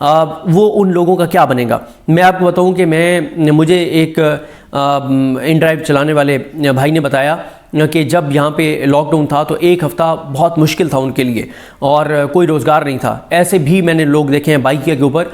وہ ان لوگوں کا کیا بنے گا؟ میں آپ کو بتاؤں کہ مجھے ایک ان ڈرائیو چلانے والے بھائی نے بتایا کہ جب یہاں پہ لاک ڈاؤن تھا تو ایک ہفتہ بہت مشکل تھا ان کے لیے اور کوئی روزگار نہیں تھا. ایسے بھی میں نے لوگ دیکھے ہیں بائکیں کے اوپر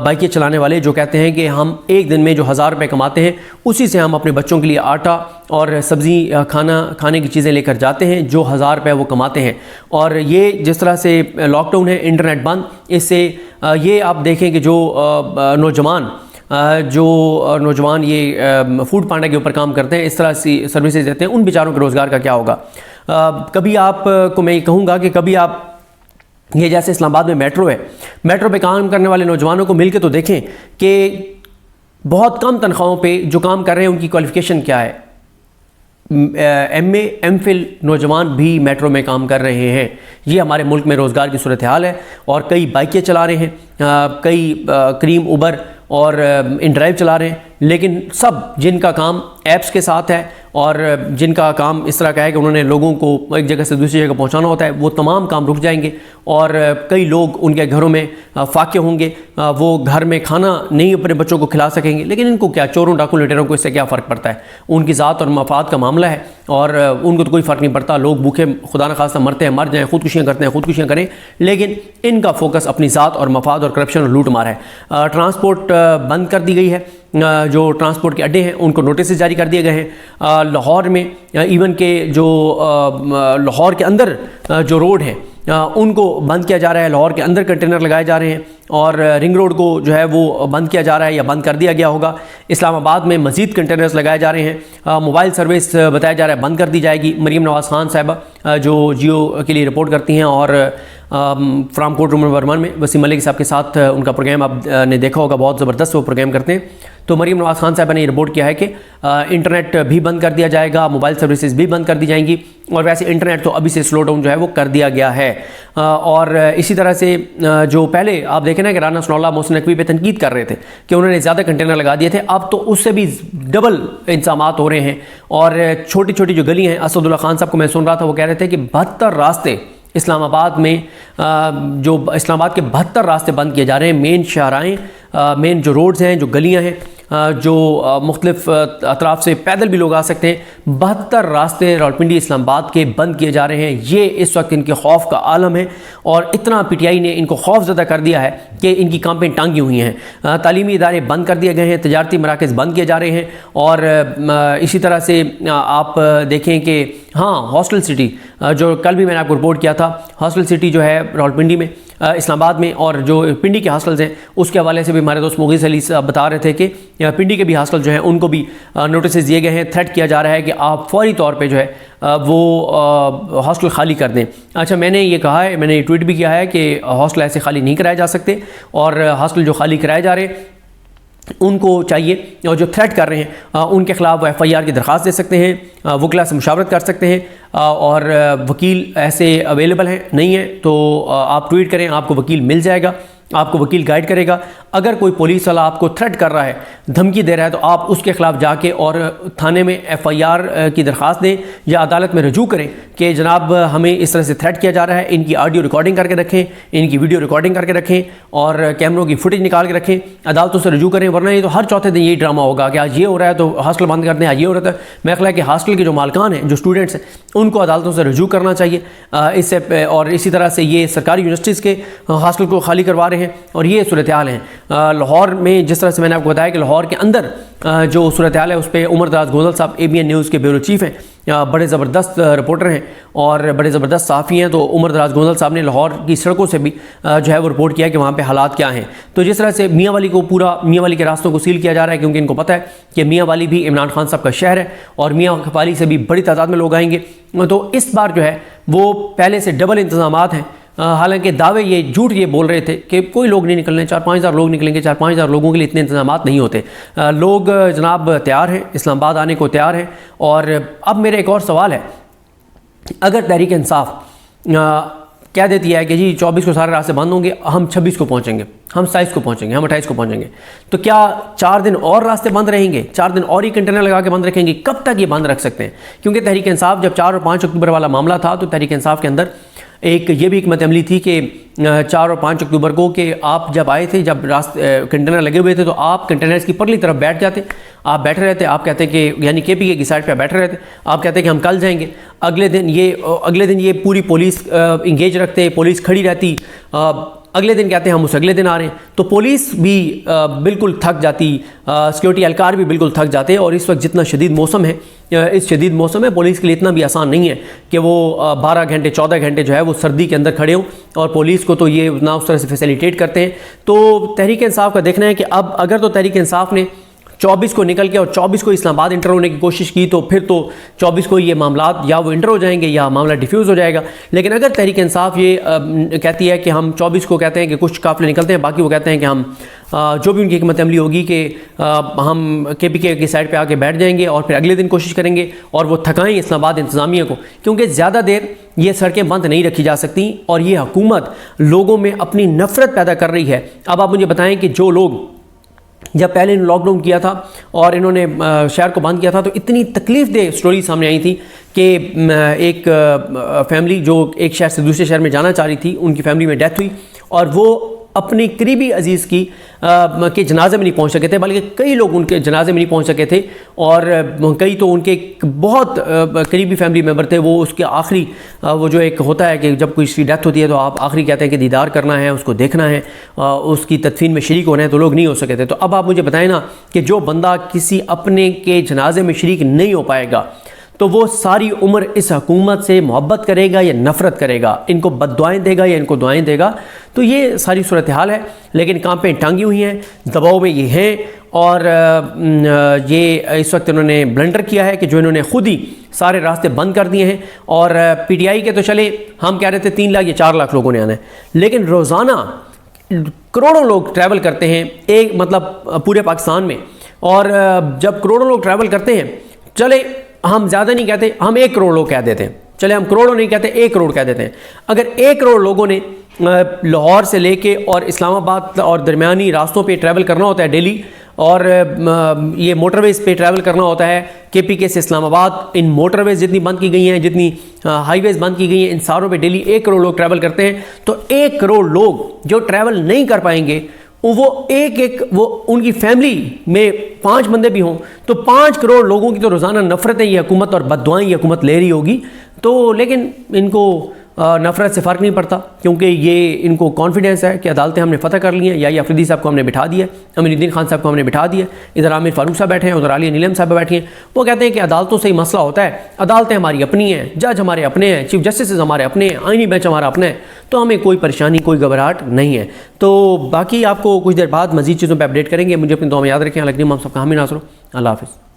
بائکیں چلانے والے جو کہتے ہیں کہ ہم ایک دن میں جو 1000 روپے کماتے ہیں اسی سے ہم اپنے بچوں کے لیے آٹا اور سبزی کھانے کی چیزیں لے کر جاتے ہیں جو 1000 روپے وہ کماتے ہیں. اور یہ جس طرح سے لاک ڈاؤن ہے, انٹرنیٹ بند, اس سے یہ آپ دیکھیں کہ جو نوجوان یہ فوڈ پانڈا کے اوپر کام کرتے ہیں, اس طرح سی سروسز دیتے ہیں, ان بیچاروں کے روزگار کا کیا ہوگا؟ کبھی آپ کو میں یہ کہوں گا کہ کبھی آپ یہ جیسے اسلام آباد میں میٹرو ہے, میٹرو پہ کام کرنے والے نوجوانوں کو مل کے تو دیکھیں کہ بہت کم تنخواہوں پہ جو کام کر رہے ہیں ان کی کوالیفیکیشن کیا ہے. ایم اے ایم فل نوجوان بھی میٹرو میں کام کر رہے ہیں. یہ ہمارے ملک میں روزگار کی صورتحال ہے. اور کئی بائکیں چلا رہے ہیں, کئی کریم اوبر اور ان ڈرائیو چلا رہے ہیں, لیکن سب جن کا کام ایپس کے ساتھ ہے اور جن کا کام اس طرح کا ہے کہ انہوں نے لوگوں کو ایک جگہ سے دوسری جگہ پہنچانا ہوتا ہے, وہ تمام کام رک جائیں گے. اور کئی لوگ ان کے گھروں میں فاقے ہوں گے, وہ گھر میں کھانا نہیں اپنے بچوں کو کھلا سکیں گے, لیکن ان کو کیا, چوروں ڈاکوں لٹیروں کو اس سے کیا فرق پڑتا ہے؟ ان کی ذات اور مفاد کا معاملہ ہے اور ان کو تو کوئی فرق نہیں پڑتا. لوگ بھوکے خدا نخواستہ مرتے ہیں, مر جائیں, خودکشیاں کرتے ہیں, خودکشیاں کریں, لیکن ان کا فوکس اپنی ذات اور مفاد اور کرپشن اور لوٹ مار ہے. ٹرانسپورٹ بند کر دی گئی ہے, جو ٹرانسپورٹ کے اڈے ہیں ان کو نوٹسز جاری کر دیے گئے ہیں. لاہور میں ایون کہ جو لاہور کے اندر جو روڈ ہیں ان کو بند کیا جا رہا ہے, لاہور کے اندر کنٹینر لگائے جا رہے ہیں اور رنگ روڈ کو جو ہے وہ بند کیا جا رہا ہے یا بند کر دیا گیا ہوگا. اسلام آباد میں مزید کنٹینرز لگائے جا رہے ہیں. موبائل سروس بتایا جا رہا ہے بند کر دی جائے گی. مریم نواز خان صاحبہ جو جیو کے لیے رپورٹ کرتی ہیں اور فرام کوٹ روم نمبر 1 میں وسیم ملک صاحب کے ساتھ ان کا پروگرام آپ نے دیکھا ہوگا, بہت زبردست وہ پروگرام کرتے ہیں. تو مریم نواز خان صاحبہ نے یہ رپورٹ کیا ہے کہ انٹرنیٹ بھی بند کر دیا جائے گا, موبائل سروسز بھی بند کر دی جائیں گی, اور ویسے انٹرنیٹ تو ابھی سے سلو ڈاؤن جو ہے وہ کر دیا گیا ہے. اور اسی طرح سے جو پہلے آپ دیکھیں نا کہ رانا ثناء اللہ محسن نقوی پہ تنقید کر رہے تھے کہ انہوں نے زیادہ کنٹینر لگا دیے تھے, اب تو اس سے بھی ڈبل انتظامات ہو رہے ہیں. اور چھوٹی چھوٹی جو گلی ہیں, اسد اللہ خان صاحب کو میں سن رہا تھا, وہ کہہ رہے تھے کہ 72 راستے اسلام آباد میں جو اسلام آباد کے 72 راستے بند کیے جا رہے ہیں. مین شاہراہیں, مین جو روڈز ہیں, جو گلیاں ہیں, جو مختلف اطراف سے پیدل بھی لوگ آ سکتے ہیں, 72 راستے راولپنڈی اسلام آباد کے بند کیے جا رہے ہیں. یہ اس وقت ان کے خوف کا عالم ہے اور اتنا پی ٹی آئی نے ان کو خوف زدہ کر دیا ہے کہ ان کی کامپیں ٹانگی ہوئی ہیں. تعلیمی ادارے بند کر دیے گئے ہیں, تجارتی مراکز بند کیے جا رہے ہیں. اور اسی طرح سے آپ دیکھیں کہ ہاں ہاسٹل سٹی, جو کل بھی میں نے آپ کو رپورٹ کیا تھا, ہاسٹل سٹی جو ہے راولپنڈی میں, اسلام آباد میں, اور جو پنڈی کے ہاسٹلز ہیں اس کے حوالے سے بھی ہمارے دوست مغیث علی صاحب بتا رہے تھے کہ پنڈی کے بھی ہاسٹل جو ہیں ان کو بھی نوٹسز دیے گئے ہیں. تھریٹ کیا جا رہا ہے کہ آپ فوری طور پہ جو ہے وہ ہاسٹل خالی کر دیں. اچھا, میں نے یہ کہا ہے, میں نے یہ ٹویٹ بھی کیا ہے کہ ہاسٹل ایسے خالی نہیں کرائے جا سکتے, اور ہاسٹل جو خالی کرائے جا رہے ہیں ان کو چاہیے, اور جو تھریٹ کر رہے ہیں ان کے خلاف ایف آئی آر کی درخواست دے سکتے ہیں, وکلا سے مشاورت کر سکتے ہیں, اور وکیل ایسے اویلیبل ہیں, نہیں ہیں تو آپ ٹویٹ کریں, آپ کو وکیل مل جائے گا, آپ کو وکیل گائیڈ کرے گا. اگر کوئی پولیس والا آپ کو تھریٹ کر رہا ہے, دھمکی دے رہا ہے, تو آپ اس کے خلاف جا کے اور تھانے میں ایف آئی آر کی درخواست دیں یا عدالت میں رجوع کریں کہ جناب ہمیں اس طرح سے تھریٹ کیا جا رہا ہے, ان کی آڈیو ریکارڈنگ کر کے رکھیں, ان کی ویڈیو ریکارڈنگ کر کے رکھیں, اور کیمروں کی فوٹیج نکال کے رکھیں, عدالتوں سے رجوع کریں. ورنہ یہ تو ہر چوتھے دن یہی ڈرامہ ہوگا کہ آج یہ ہو رہا ہے تو ہاسٹل بند کر دیں, آج یہ ہو رہا ہے. میرا خیال ہے کہ ہاسٹل کے جو مالکان ہیں, جو اسٹوڈنٹس ہیں, ان کو عدالتوں سے رجوع کرنا چاہیے اس سے. اور اسی طرح سے یہ سرکاری یونیورسٹیز کے ہاسٹل کو خالی کروا رہے ہیں, اور یہ صورتحال ہیں. لاہور میں جس طرح سے میں نے آپ کو بتایا کہ لاہور کے اندر جو صورتحال ہے اس پہ عمر دراز گوزل صاحب ABN نیوز کے بیورو چیف ہیں, بڑے زبردست رپورٹر ہیں اور بڑے زبردست صحافی ہیں. تو عمر دراز گوزل صاحب نے لاہور کی سڑکوں سے بھی جو ہے وہ رپورٹ کیا کہ وہاں پہ حالات کیا ہیں. تو جس طرح سے میاں والی کو پورا میاں والی کے راستوں کو سیل کیا جا رہا ہے, کیونکہ ان کو پتہ ہے کہ میاں والی بھی عمران خان صاحب کا شہر ہے اور میاں والی سے بھی بڑی تعداد میں لوگ آئیں گے. تو اس بار جو ہے وہ پہلے سے ڈبل انتظامات ہیں. حالانکہ دعوے یہ جھوٹ یہ بول رہے تھے کہ کوئی لوگ نہیں نکلنے, 4-5 ہزار لوگ نکلیں گے, 4-5 ہزار لوگوں کے لیے اتنے انتظامات نہیں ہوتے. لوگ جناب تیار ہیں, اسلام آباد آنے کو تیار ہیں. اور اب میرا ایک اور سوال ہے, اگر تحریک انصاف کہہ دیتی ہے کہ جی 24 کو سارے راستے بند ہوں گے, ہم 26 کو پہنچیں گے, ہم 27 کو پہنچیں گے, ہم 28 کو پہنچیں گے, تو کیا 4 دن اور راستے بند رہیں گے, 4 دن اور ہی کنٹینر لگا کے بند رکھیں گے؟ کب تک یہ بند رکھ سکتے ہیں؟ کیونکہ تحریک انصاف جب 4 اور 5 اکتوبر والا معاملہ تھا تو تحریک انصاف کے اندر ایک یہ بھی حکمت عملی تھی کہ 4 اور 5 اکتوبر کو کہ آپ جب آئے تھے، جب کنٹینر لگے ہوئے تھے تو آپ کنٹینرز کی پرلی طرف بیٹھ جاتے، آپ بیٹھے رہتے، آپ کہتے کہ یعنی کے پی کے کی سائڈ پہ بیٹھے رہتے، آپ کہتے کہ ہم کل جائیں گے، اگلے دن یہ پوری پولیس انگیج رکھتے، پولیس کھڑی رہتی، اگلے دن کہتے ہیں ہم اس اگلے دن آ رہے ہیں، تو پولیس بھی بالکل تھک جاتی، سیکورٹی اہلکار بھی بالکل تھک جاتے، اور اس وقت جتنا شدید موسم ہے، اس شدید موسم میں پولیس کے لیے اتنا بھی آسان نہیں ہے کہ وہ 12 گھنٹے 14 گھنٹے جو ہے وہ سردی کے اندر کھڑے ہوں، اور پولیس کو تو یہ نہ اس طرح سے فیسیلیٹیٹ کرتے ہیں۔ تو تحریک انصاف کا دیکھنا ہے کہ اب اگر تو تحریک انصاف نے 24 کو نکل کے اور 24 کو اسلام آباد انٹر ہونے کی کوشش کی تو پھر تو 24 کو یہ معاملات یا وہ انٹر ہو جائیں گے یا معاملہ ڈیفیوز ہو جائے گا، لیکن اگر تحریک انصاف یہ کہتی ہے کہ ہم 24 کو کہتے ہیں کہ کچھ قافلے نکلتے ہیں، باقی وہ کہتے ہیں کہ ہم جو بھی ان کی حکمت عملی ہوگی کہ ہم کے پی کے کی سائڈ پہ آ کے بیٹھ جائیں گے اور پھر اگلے دن کوشش کریں گے، اور وہ تھکائیں اسلام آباد انتظامیہ کو، کیونکہ زیادہ دیر یہ سڑکیں بند نہیں رکھی جا سکتی، اور یہ حکومت لوگوں میں اپنی نفرت پیدا کر رہی ہے۔ اب آپ مجھے بتائیں کہ جو لوگ جب پہلے لاک ڈاؤن کیا تھا اور انہوں نے شہر کو بند کیا تھا تو اتنی تکلیف دہ سٹوری سامنے آئی تھی کہ ایک فیملی جو ایک شہر سے دوسرے شہر میں جانا چاہ رہی تھی، ان کی فیملی میں ڈیتھ ہوئی، اور وہ اپنی قریبی عزیز کے جنازے میں نہیں پہنچ سکے تھے، بلکہ کئی لوگ ان کے جنازے میں نہیں پہنچ سکے تھے، اور کئی تو ان کے بہت قریبی فیملی ممبر تھے، وہ اس کے آخری وہ جو ایک ہوتا ہے کہ جب کوئی کی ڈیتھ ہوتی ہے تو آپ آخری کہتے ہیں کہ دیدار کرنا ہے، اس کو دیکھنا ہے، اس کی تدفین میں شریک ہونا ہے، تو لوگ نہیں ہو سکے تھے۔ تو اب آپ مجھے بتائیں نا کہ جو بندہ کسی اپنے کے جنازے میں شریک نہیں ہو پائے گا تو وہ ساری عمر اس حکومت سے محبت کرے گا یا نفرت کرے گا، ان کو بد دعائیں دے گا یا ان کو دعائیں دے گا، تو یہ ساری صورتحال ہے۔ لیکن کانپیں ٹانگی ہوئی ہیں، دباؤ میں یہ ہیں، اور یہ اس وقت انہوں نے بلنڈر کیا ہے کہ جو انہوں نے خود ہی سارے راستے بند کر دیے ہیں، اور پی ٹی آئی کے تو چلے ہم کہہ رہے تھے 3 لاکھ یا 4 لاکھ لوگوں نے آنا ہے، لیکن روزانہ کروڑوں لوگ ٹریول کرتے ہیں ایک مطلب پورے پاکستان میں، اور جب کروڑوں لوگ ٹریول کرتے ہیں، چلے ہم زیادہ نہیں کہتے، ہم 1 کروڑ لوگ کہہ دیتے ہیں، چلے ہم کروڑوں نہیں کہتے، 1 کروڑ کہہ دیتے ہیں۔ اگر 1 کروڑ لوگوں نے لاہور سے لے کے اور اسلام آباد اور درمیانی راستوں پہ ٹریول کرنا ہوتا ہے ڈیلی، اور یہ موٹر ویز پہ ٹریول کرنا ہوتا ہے کے پی کے سے اسلام آباد، ان موٹر ویز جتنی بند کی گئی ہیں، جتنی ہائی ویز بند کی گئی ہیں، ان ساروں پہ ڈیلی 1 کروڑ لوگ ٹریول کرتے ہیں، تو 1 کروڑ لوگ جو ٹریول نہیں کر پائیں گے، وہ وہ ان کی فیملی میں 5 بندے بھی ہوں تو 5 کروڑ لوگوں کی تو روزانہ نفرتیں یہ حکومت اور بد دعائیں یہ حکومت لے رہی ہوگی۔ تو لیکن ان کو نفرت سے فرق نہیں پڑتا، کیونکہ یہ ان کو کانفیڈنس ہے کہ عدالتیں ہم نے فتح کر لی ہیں، یا افریدی صاحب کو ہم نے بٹھا دیا، امین الدین خان صاحب کو ہم نے بٹھا دیا، ادھر عامر فاروق صاحب بیٹھے ہیں، ادھر علی نیلم صاحب بیٹھے ہیں، وہ کہتے ہیں کہ عدالتوں سے ہی مسئلہ ہوتا ہے، عدالتیں ہماری اپنی ہیں، جج ہمارے اپنے ہیں، چیف جسٹسز ہمارے اپنے ہیں، آئینی بینچ ہمارا اپنا ہے، تو ہمیں کوئی پریشانی کوئی گھبراہٹ نہیں ہے۔ تو باقی آپ کو کچھ دیر بعد مزید چیزوں پہ اپڈیٹ کریں گے، مجھے اپنی دعا میں یاد رکھیں۔ اللہ کریم ہم سب کا حامی ناصر ہو۔ اللہ حافظ۔